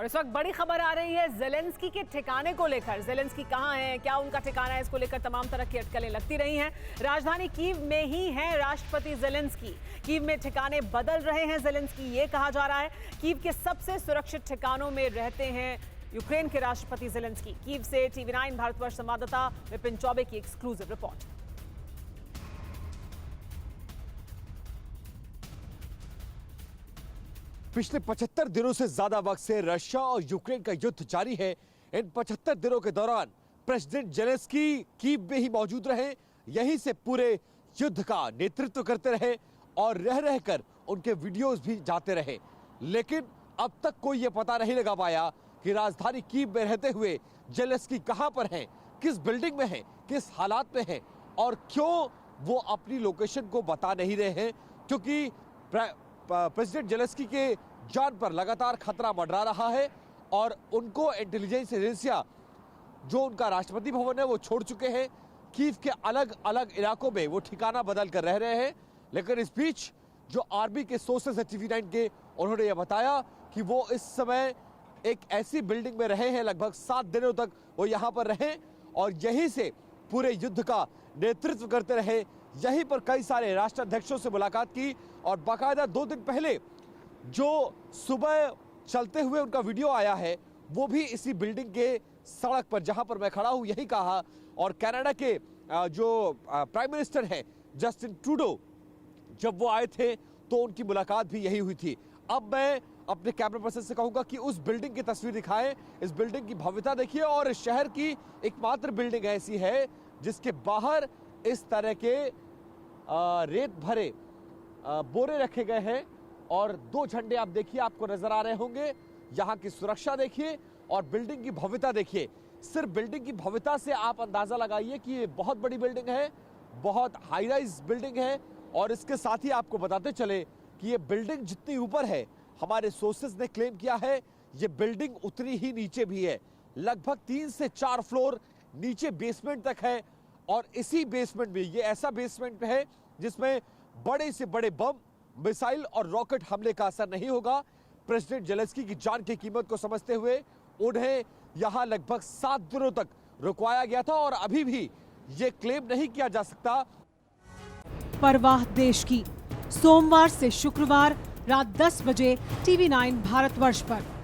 और इस वक्त बड़ी खबर आ रही है ज़ेलेंस्की के ठिकाने को लेकर। ज़ेलेंस्की कहां है, क्या उनका ठिकाना है, इसको लेकर तमाम तरह की अटकलें लगती रही हैं। राजधानी कीव में ही हैं राष्ट्रपति ज़ेलेंस्की। कीव में ठिकाने बदल रहे हैं ज़ेलेंस्की, ये कहा जा रहा है। कीव के सबसे सुरक्षित ठिकानों में रहते हैं यूक्रेन के राष्ट्रपति ज़ेलेंस्की। कीव से TV9 भारतवर्ष संवाददाता विपिन चौबे की एक्सक्लूसिव रिपोर्ट। पिछले 75 दिनों से ज्यादा वक्त से रशिया और यूक्रेन का युद्ध जारी है। इन 75 दिनों के दौरान प्रेसिडेंट ज़ेलेंस्की कीव में ही मौजूद रहे, यहीं से पूरे युद्ध का नेतृत्व करते रहे और रह रहकर उनके वीडियोस भी जाते रहे। लेकिन अब तक कोई ये पता नहीं लगा पाया कि राजधानी कीव में रहते हुए ज़ेलेंस्की कहां पर हैं, किस बिल्डिंग में हैं, किस हालात में हैं और क्यों वो अपनी लोकेशन को बता नहीं रहे हैं, क्योंकि प्रेसिडेंट ज़ेलेंस्की के जान पर लगातार खतरा मंडरा रहा है और उनको इंटेलिजेंस एजेंसियां जो उनका राष्ट्रपति भवन है वो छोड़ चुके हैं। कीव के अलग अलग इलाकों में वो ठिकाना बदल कर रह रहे हैं। लेकिन इस बीच जो आर्मी के सोर्सेस है TV9 के, उन्होंने ये बताया कि वो इस समय एक ऐसी बिल्डिंग में रहे हैं, लगभग 7 दिनों तक वो यहाँ पर रहे और यहीं से पूरे युद्ध का नेतृत्व करते रहे। यहीं पर कई सारे राष्ट्राध्यक्षों से मुलाकात की और बाकायदा 2 दिन पहले जो सुबह चलते हुए उनका वीडियो आया है वो भी इसी बिल्डिंग के सड़क पर जहां पर मैं खड़ा हूं यही कहा। और कनाडा के जो प्राइम मिनिस्टर हैं जस्टिन ट्रूडो, जब वो आए थे तो उनकी मुलाकात भी यही हुई थी। अब मैं अपने कैमरा पर्सन से कहूंगा कि उस बिल्डिंग की तस्वीर दिखाएं। इस बिल्डिंग की भव्यता देखिए और इस शहर की एकमात्र बिल्डिंग ऐसी है जिसके बाहर इस तरह के रेत भरे बोरे रखे गए हैं और 2 झंडे आप देखिए, आपको नजर आ रहे होंगे। यहाँ की सुरक्षा देखिए और बिल्डिंग की भव्यता देखिए। सिर्फ बिल्डिंग की भव्यता से आप अंदाजा लगाइए कि ये बहुत बड़ी बिल्डिंग है, बहुत हाई राइज बिल्डिंग है। और इसके साथ ही आपको बताते चले कि ये बिल्डिंग जितनी ऊपर है, हमारे सोर्सेज ने क्लेम किया है ये बिल्डिंग उतनी ही नीचे भी है। लगभग 3 से 4 फ्लोर नीचे बेसमेंट तक है और इसी बेसमेंट में, ये ऐसा बेसमेंट है जिसमें बड़े से बड़े बम, मिसाइल और रॉकेट हमले का असर नहीं होगा। प्रेसिडेंट ज़ेलेंस्की की जान की कीमत को समझते हुए उन्हें यहां लगभग 7 दिनों तक रुकवाया गया था और अभी भी ये क्लेम नहीं किया जा सकता। परवाह देश की, सोमवार से शुक्रवार रात 10 बजे TV9 भारतवर्ष पर।